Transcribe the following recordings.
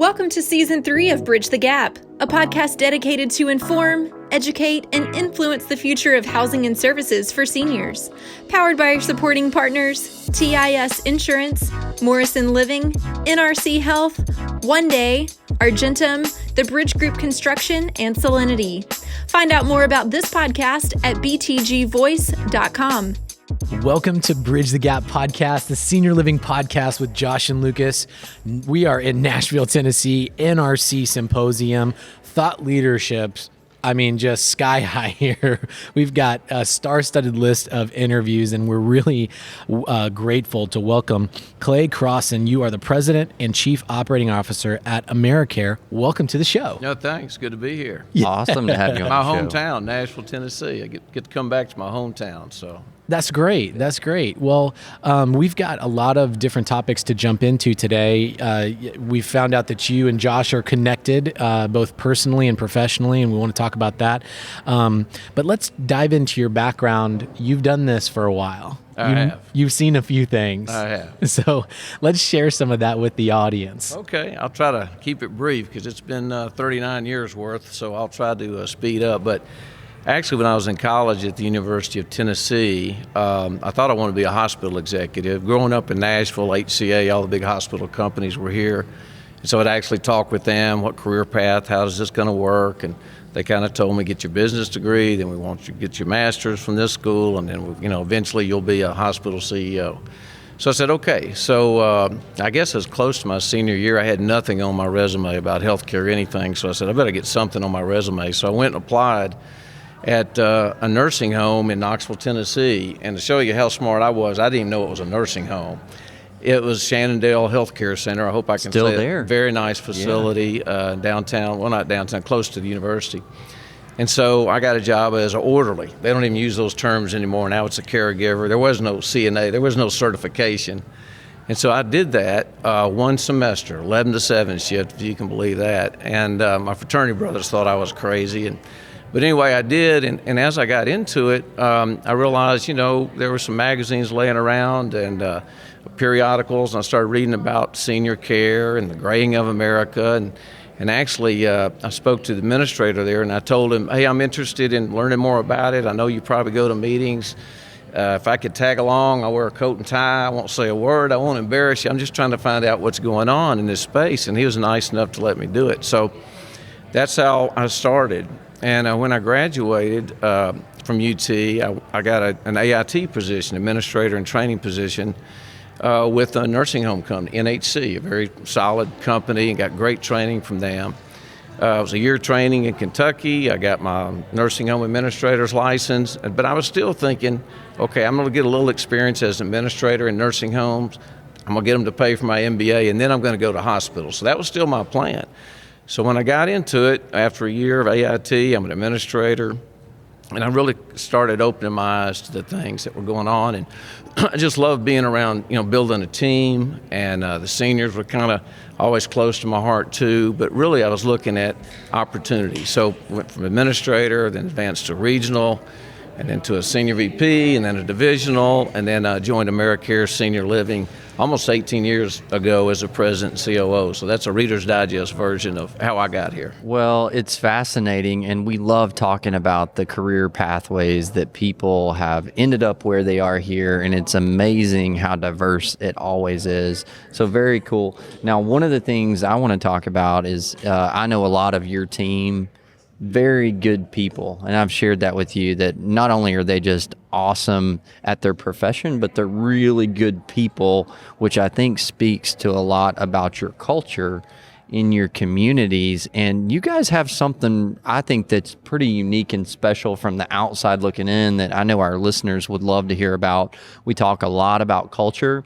Welcome to Season 3 of Bridge the Gap, a podcast dedicated to inform, educate, and influence the future of housing and services for seniors. Powered by our supporting partners, TIS Insurance, Morrison Living, NRC Health, OneDay, Argentum, the Bridge Group Construction, and Solinity. Find out more about this podcast at btgvoice.com. Welcome to Bridge the Gap podcast, the senior living podcast with Josh and Lucas. We are in Nashville, Tennessee, NRC Symposium, thought leaderships. Just sky high here. We've got a star-studded list of interviews, and we're really grateful to welcome Clay Crosson. You are the President and Chief Operating Officer at AmeriCare. Welcome to the show. No, thanks. Good to be here. Yeah. Awesome to have you on My the show. hometown, Nashville, Tennessee. I get to come back to my hometown, so. That's great. That's great. Well, we've got a lot of different topics to jump into today. We found out that you and Josh are connected, both personally and professionally, and we want to talk about that. But let's dive into your background. You've done this for a while. I have. You've seen a few things. I have. So let's share some of that with the audience. Okay, I'll try to keep it brief because it's been 39 years worth, so I'll try to speed up. But actually, when I was in college at the University of Tennessee, I thought I wanted to be a hospital executive. Growing up in Nashville, HCA, all the big hospital companies were here. And so I'd actually talk with them, what career path, how is this going to work? And they kind of told me, get your business degree, then we want you to get your master's from this school, and then eventually you'll be a hospital CEO. So I said, okay. So I guess as close to my senior year, I had nothing on my resume about healthcare or anything. So I said, I better get something on my resume. So I went and applied at a nursing home in Knoxville, Tennessee. And to show you how smart I was, I didn't even know it was a nursing home. It was Shenandoah Healthcare Center. I hope I can Still say there. It. Very nice facility, downtown. Well, not downtown, close to the university. And so I got a job as an orderly. They don't even use those terms anymore. Now it's a caregiver. There was no CNA. There was no certification. And so I did that one semester, 11 to 7 shift, if you can believe that. And my fraternity brothers thought I was crazy. But anyway, I did, and as I got into it, I realized, there were some magazines laying around and periodicals, and I started reading about senior care and the graying of America. And actually, I spoke to the administrator there, and I told him, hey, I'm interested in learning more about it. I know you probably go to meetings. If I could tag along, I'll wear a coat and tie. I won't say a word. I won't embarrass you. I'm just trying to find out what's going on in this space. And he was nice enough to let me do it. So that's how I started. And when I graduated from UT, I got an AIT position, administrator and training position, with a nursing home company, NHC, a very solid company, and got great training from them. It was a year training in Kentucky. I got my nursing home administrator's license, but I was still thinking, okay, I'm going to get a little experience as an administrator in nursing homes. I'm going to get them to pay for my MBA, and then I'm going to go to hospitals. So that was still my plan. So when I got into it, after a year of AIT, I'm an administrator, and I really started opening my eyes to the things that were going on. And I just loved being around, building a team, and the seniors were kind of always close to my heart too. But really, I was looking at opportunities. So went from administrator, then advanced to regional, and then to a senior VP, and then a divisional, and then joined AmeriCare Senior Living almost 18 years ago as a president and COO. So that's a Reader's Digest version of how I got here. Well, it's fascinating, and we love talking about the career pathways that people have ended up where they are here, and it's amazing how diverse it always is. So very cool. Now, one of the things I want to talk about is I know a lot of your team, very good people, and I've shared that with you, that not only are they just awesome at their profession, but they're really good people, which I think speaks to a lot about your culture in your communities. And you guys have something I think that's pretty unique and special from the outside looking in that I know our listeners would love to hear about. We talk a lot about culture,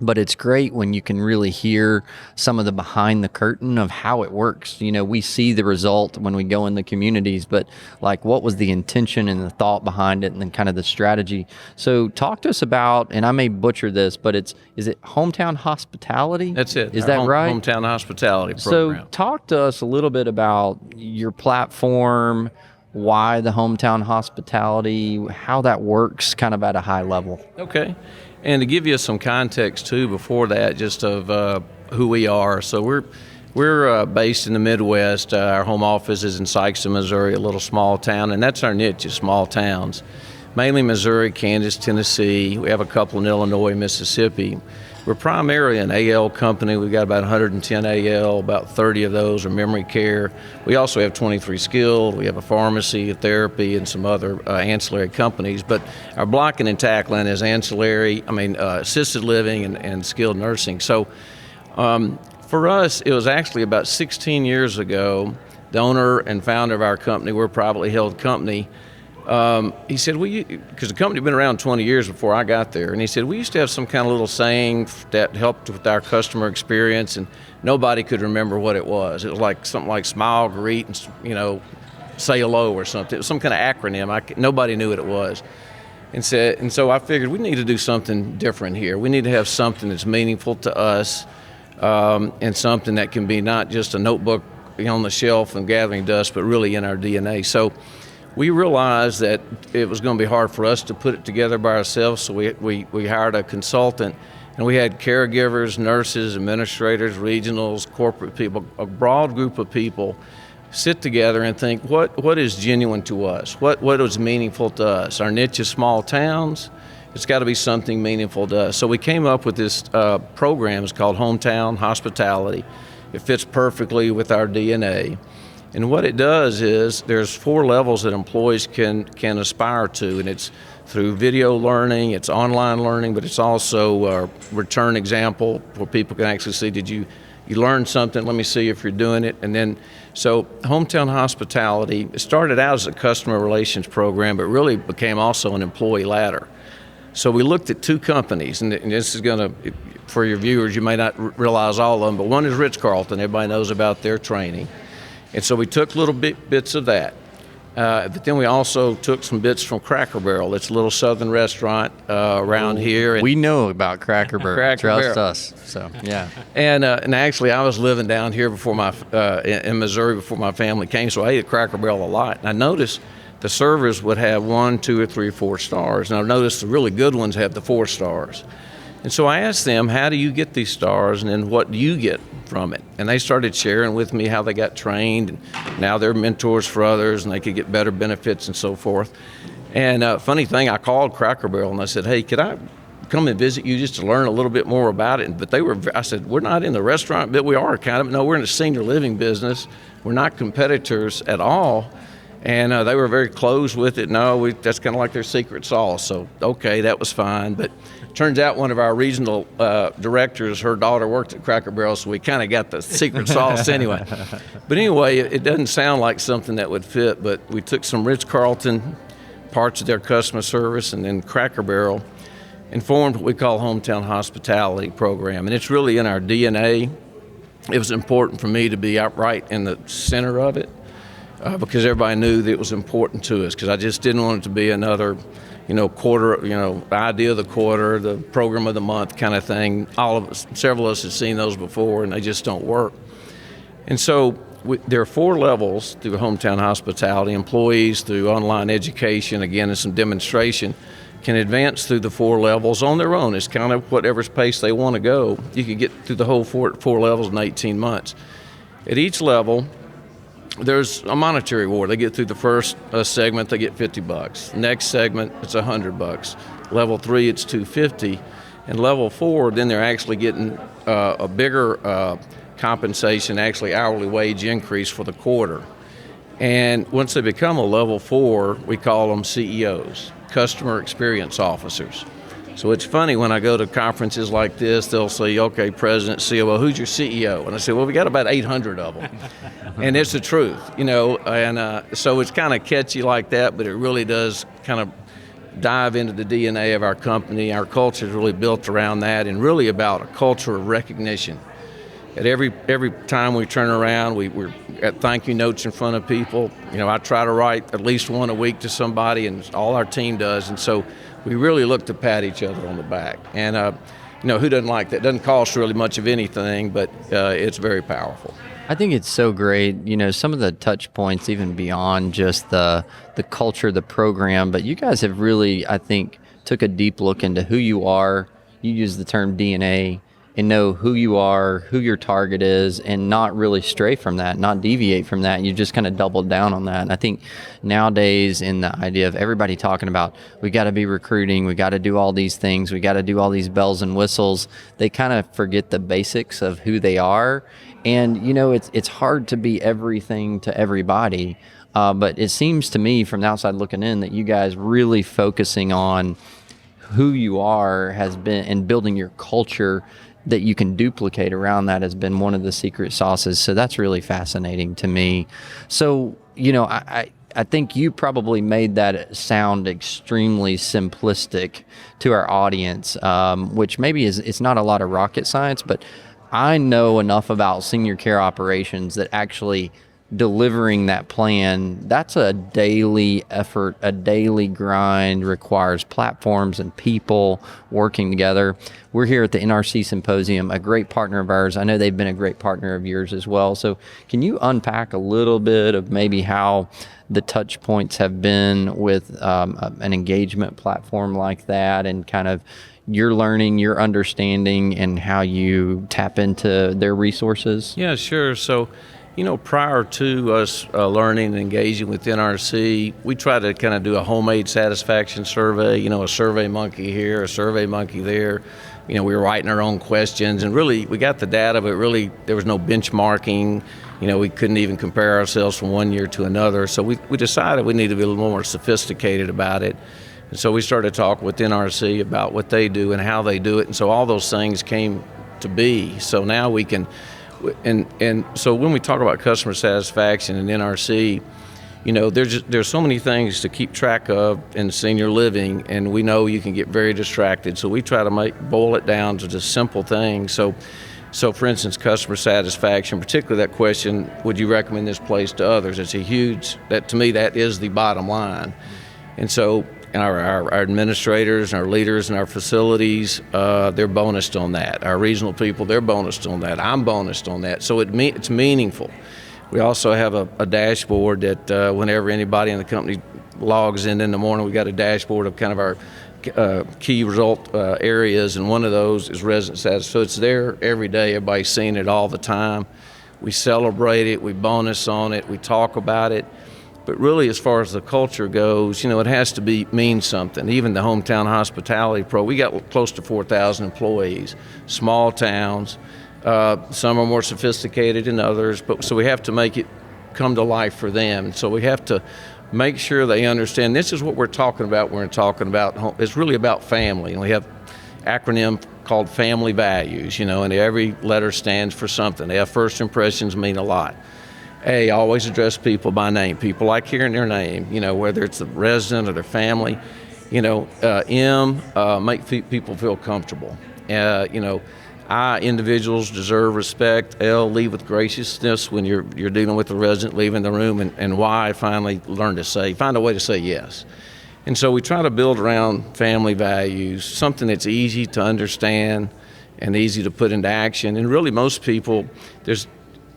but it's great when you can really hear some of the behind the curtain of how it works. We see the result when we go in the communities, but like, what was the intention and the thought behind it, and then kind of the strategy. So talk to us about, and I may butcher this, but is it hometown hospitality? That's it. Is that right? Hometown hospitality program. So talk to us a little bit about your platform, why the hometown hospitality, how that works kind of at a high level. Okay. And to give you some context too before that, just of who we are. So We're based in the Midwest. Our home office is in Sikeston, Missouri, a little small town, and that's our niche, is small towns. Mainly Missouri, Kansas, Tennessee. We have a couple in Illinois, Mississippi. We're primarily an AL company. We've got about 110 AL, about 30 of those are memory care. We also have 23 skilled. We have a pharmacy, a therapy, and some other ancillary companies. But our blocking and tackling is assisted living and skilled nursing. So for us, it was actually about 16 years ago, the owner and founder of our company, we're a privately held company, he said, because the company had been around 20 years before I got there, and he said, we used to have some kind of little saying that helped with our customer experience, and nobody could remember what it was. It was like something like smile, greet, and say hello or something. It was some kind of acronym. Nobody knew what it was. And so I figured we need to do something different here. We need to have something that's meaningful to us, and something that can be not just a notebook on the shelf and gathering dust, but really in our DNA. So we realized that it was going to be hard for us to put it together by ourselves, so we hired a consultant, and we had caregivers, nurses, administrators, regionals, corporate people, a broad group of people sit together and think, what is genuine to us? What is meaningful to us? Our niche is small towns. It's got to be something meaningful to us. So we came up with this program. It's called Hometown Hospitality. It fits perfectly with our DNA. And what it does is there's 4 levels that employees can aspire to, and it's through video learning, it's online learning, but it's also a return example where people can actually see, did you learn something? Let me see if you're doing it. And then, so Hometown Hospitality, it started out as a customer relations program, but really became also an employee ladder. So we looked at 2 companies, and this is going to, for your viewers, you may not realize all of them, but one is Ritz-Carlton. Everybody knows about their training. And so we took little bits of that. But then we also took some bits from Cracker Barrel. It's a little southern restaurant around here. We know about Cracker Barrel. Trust Barrel. us. So, yeah. And actually, I was living down here before in Missouri before my family came, so I ate at Cracker Barrel a lot. And I noticed the servers would have 1, 2, or 3, 4 stars. And I noticed the really good ones have the 4 stars. And so I asked them, how do you get these stars, and then what do you get from it? And they started sharing with me how they got trained, and now they're mentors for others, and they could get better benefits and so forth. And funny thing, I called Cracker Barrel and I said, hey, could I come and visit you just to learn a little bit more about it? But I said, we're not in the restaurant, but we are kind of. No, we're in the senior living business. We're not competitors at all. And they were very closed with it. No, that's kind of like their secret sauce. So, okay, that was fine. But turns out one of our regional directors, her daughter worked at Cracker Barrel, so we kind of got the secret sauce anyway. But anyway, it doesn't sound like something that would fit, but we took some Ritz-Carlton parts of their customer service and then Cracker Barrel and formed what we call Hometown Hospitality Program. And it's really in our DNA. It was important for me to be outright in the center of it. Because everybody knew that it was important to us, because I just didn't want it to be another, quarter, idea of the quarter, the program of the month kind of thing. Several of us have seen those before, and they just don't work. And so there are 4 levels through Hometown Hospitality. Employees through online education, again, and some demonstration, can advance through the 4 levels on their own. It's kind of whatever pace they want to go. You can get through the whole four levels in 18 months. At each level, there's a monetary reward. They get through the first segment, they get $50. Next segment, it's $100. Level 3, it's $250. And level 4, then they're actually getting a bigger compensation, actually hourly wage increase for the quarter. And once they become a level 4, we call them CEOs, Customer Experience Officers. So it's funny, when I go to conferences like this, they'll say, okay, President, COO, who's your CEO? And I say, well, we got about 800 of them. And it's the truth, and so it's kind of catchy like that, but it really does kind of dive into the DNA of our company. Our culture is really built around that, and really about a culture of recognition. At every time we turn around, we're at thank you notes in front of people. I try to write at least one a week to somebody, and all our team does. And so we really look to pat each other on the back. And who doesn't like that? It doesn't cost really much of anything, but it's very powerful. I think it's so great, some of the touch points, even beyond just the culture, the program, but you guys have really, I think, took a deep look into who you are. You use the term DNA, and know who you are, who your target is, and not really stray from that, not deviate from that. You just kind of doubled down on that. And I think nowadays, in the idea of everybody talking about, we got to be recruiting, we got to do all these things, we got to do all these bells and whistles, they kind of forget the basics of who they are. And, it's hard to be everything to everybody. But it seems to me from the outside looking in that you guys really focusing on who you are has been, and building your culture that you can duplicate around that has been one of the secret sauces. So that's really fascinating to me. So, I think you probably made that sound extremely simplistic to our audience, which maybe it's not a lot of rocket science, but I know enough about senior care operations that actually delivering that plan, that's a daily effort, a daily grind, requires platforms and people working together. We're here at the NRC Symposium, a great partner of ours. I know they've been a great partner of yours as well. So can you unpack a little bit of maybe how the touch points have been with an engagement platform like that, and kind of your learning, your understanding, and how you tap into their resources? Yeah, sure. So, prior to us learning and engaging with NRC, we try to kind of do a homemade satisfaction survey, a survey monkey here, a survey monkey there. We were writing our own questions, and really we got the data, but really there was no benchmarking. We couldn't even compare ourselves from one year to another. So we decided we needed to be a little more sophisticated about it. And so we started talking with NRC about what they do and how they do it. And so all those things came to be. So now we can, and so when we talk about customer satisfaction in NRC, there's so many things to keep track of in senior living, and we know you can get very distracted. So we try to boil it down to just simple things. So for instance, customer satisfaction, particularly that question, would you recommend this place to others? It's to me, that is the bottom line. And so our administrators and our leaders in our facilities, they're bonused on that. Our regional people, they're bonused on that. I'm bonused on that. So it's meaningful. We also have a dashboard that whenever anybody in the company logs in the morning, we got a dashboard of kind of our key result areas, and one of those is resident satisfaction. So it's there every day. Everybody's seeing it all the time. We celebrate it. We bonus on it. We talk about it. But really, as far as the culture goes, it has to mean something. Even the hometown hospitality we got close to 4,000 employees, small towns. Some are more sophisticated than others, but so we have to make it come to life for them. So we have to make sure they understand this is what we're talking about. It's really about family. And we have acronym called family values, and every letter stands for something. They have first impressions mean a lot. A, always address people by name. People like hearing their name, whether it's the resident or their family. M, make people feel comfortable. I, individuals deserve respect. L, leave with graciousness when you're dealing with the resident leaving the room. And Y, finally find a way to say yes. And so we try to build around family values, something that's easy to understand and easy to put into action. And really most people,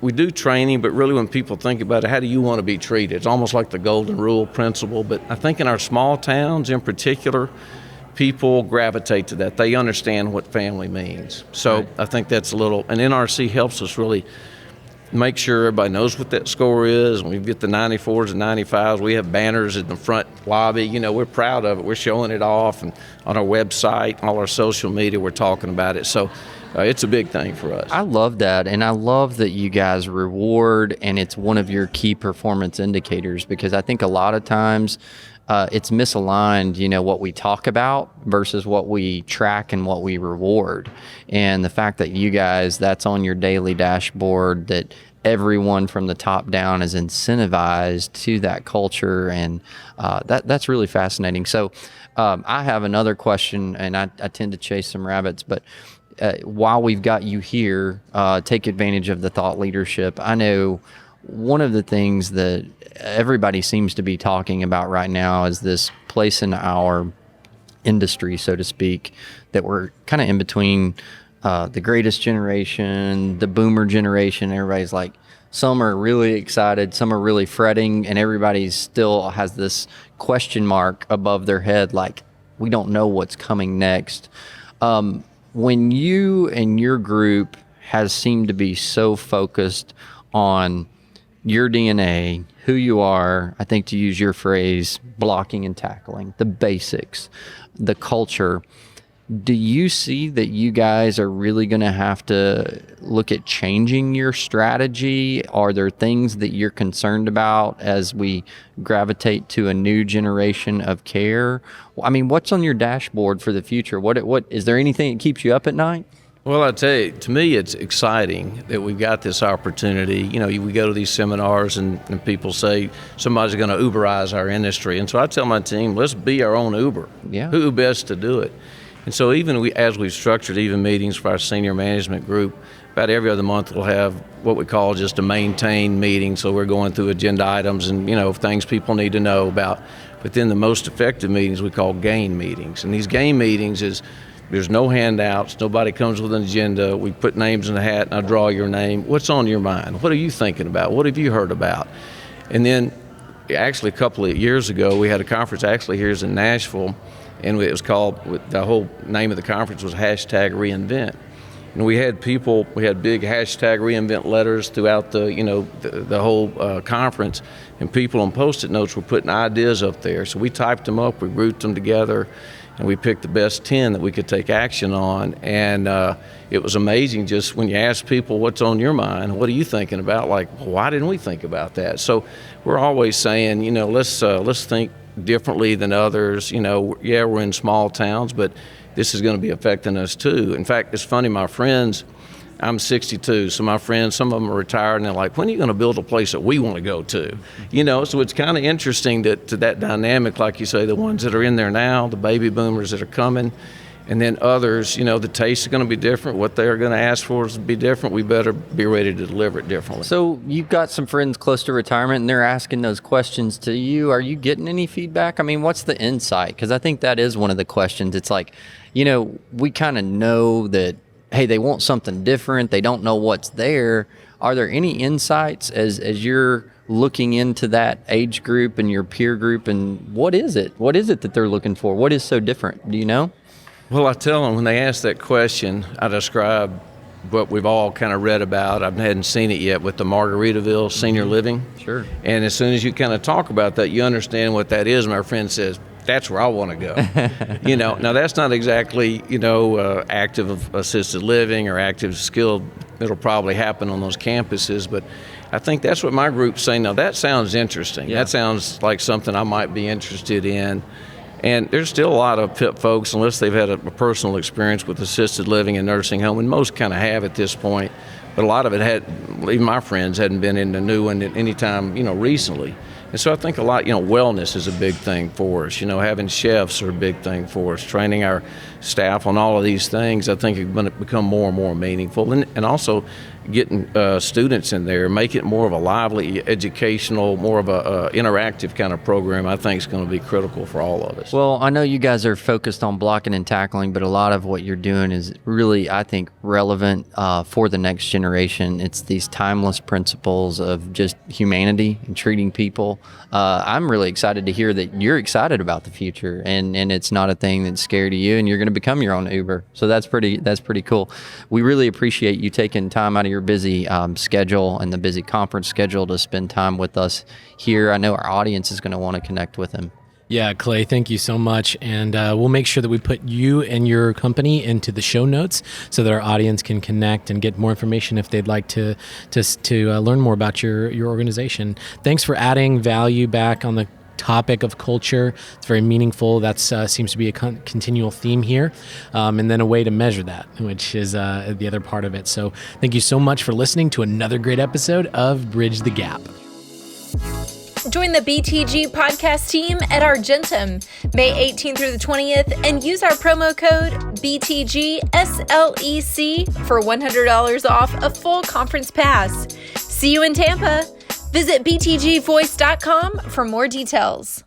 we do training, but really when people think about it, how do you want to be treated? It's almost like the golden rule principle. But I think in our small towns in particular, people gravitate to that. They understand what family means. So right. I think that's and NRC helps us really make sure everybody knows what that score is. And we get the 94s and 95s. We have banners in the front lobby. We're proud of it. We're showing it off, and on our website, all our social media, we're talking about it. So it's a big thing for us. I love that, and I love that you guys reward, and it's one of your key performance indicators, because I think a lot of times it's misaligned, what we talk about versus what we track and what we reward. And the fact that you guys, that's on your daily dashboard, that everyone from the top down is incentivized to that culture, and that's really fascinating. So I have another question, and I tend to chase some rabbits, but while we've got you here, take advantage of the thought leadership. I know one of the things that everybody seems to be talking about right now is this place in our industry, so to speak, that we're kind of in between the greatest generation, the boomer generation. Everybody's like, some are really excited, some are really fretting, and everybody still has this question mark above their head, like, we don't know what's coming next. when you and your group has seemed to be so focused on your DNA, who you are, I think to use your phrase, blocking and tackling, the basics, the culture, do you see that you guys are really going to have to look at changing your strategy? Are there things that you're concerned about as we gravitate to a new generation of care? I mean, what's on your dashboard for the future? What is there anything that keeps you up at night? Well, I tell you, to me, it's exciting that we've got this opportunity. You know, we go to these seminars and people say somebody's going to Uberize our industry. And so I tell my team, let's be our own Uber. Yeah. Who best to do it? And so even as we've structured even meetings for our senior management group, about every other month we'll have what we call just a maintain meeting. So we're going through agenda items and, things people need to know about. But then the most effective meetings we call gain meetings. And these gain meetings is there's no handouts. Nobody comes with an agenda. We put names in a hat and I draw your name. What's on your mind? What are you thinking about? What have you heard about? And then actually a couple of years ago, we had a conference actually here in Nashville. And it was called, the whole name of the conference was #Reinvent. And we had big #Reinvent letters throughout the whole conference. And people on Post-it notes were putting ideas up there. So we typed them up, we grouped them together, and we picked the best 10 that we could take action on. And it was amazing just when you ask people what's on your mind, what are you thinking about? Like, why didn't we think about that? So we're always saying, let's think differently than others. We're in small towns, but this is going to be affecting us too. In fact, it's funny, my friends, I'm 62, so my friends, some of them are retired, and they're like, when are you going to build a place that we want to go to? So it's kind of interesting to that dynamic, like you say, the ones that are in there now, the baby boomers that are coming, and then others, the taste is going to be different. What they're going to ask for is to be different. We better be ready to deliver it differently. So you've got some friends close to retirement and they're asking those questions to you. Are you getting any feedback? I mean, what's the insight? Because I think that is one of the questions. It's like, we kind of know that, hey, they want something different. They don't know what's there. Are there any insights as you're looking into that age group and your peer group, and what is it? What is it that they're looking for? What is so different? Do you know? Well, I tell them when they ask that question, I describe what we've all kind of read about. I hadn't seen it yet with the Margaritaville senior living. Sure. And as soon as you kind of talk about that, you understand what that is. My friend says, that's where I want to go. Now that's not exactly, active assisted living or active skilled. It'll probably happen on those campuses, but I think that's what my group's saying. Now that sounds interesting. Yeah. That sounds like something I might be interested in. And there's still a lot of folks, unless they've had a personal experience with assisted living and nursing home, and most kind of have at this point, but a lot of it even my friends hadn't been in the new one at any time, recently. And so I think a lot, wellness is a big thing for us. Having chefs are a big thing for us. Training our staff on all of these things, I think, are going to become more and more meaningful. And also getting students in there, make it more of a lively, educational, more of a interactive kind of program, I think is going to be critical for all of us. Well, I know you guys are focused on blocking and tackling, but a lot of what you're doing is really, I think, relevant for the next generation. It's these timeless principles of just humanity and treating people. I'm really excited to hear that you're excited about the future, and it's not a thing that's scary to you, and you're going to become your own Uber. So that's pretty cool. We really appreciate you taking time out of your busy schedule and the busy conference schedule to spend time with us here. I know our audience is going to want to connect with him. Yeah, Clay, thank you so much. And we'll make sure that we put you and your company into the show notes so that our audience can connect and get more information if they'd like to learn more about your organization. Thanks for adding value back on the topic of culture. It's very meaningful. That seems to be a continual theme here. And then a way to measure that, which is the other part of it. So thank you so much for listening to another great episode of Bridge the Gap. Join the BTG podcast team at Argentum May 18th through the 20th and use our promo code BTGSLEC for $100 off a full conference pass. See you in Tampa. Visit btgvoice.com for more details.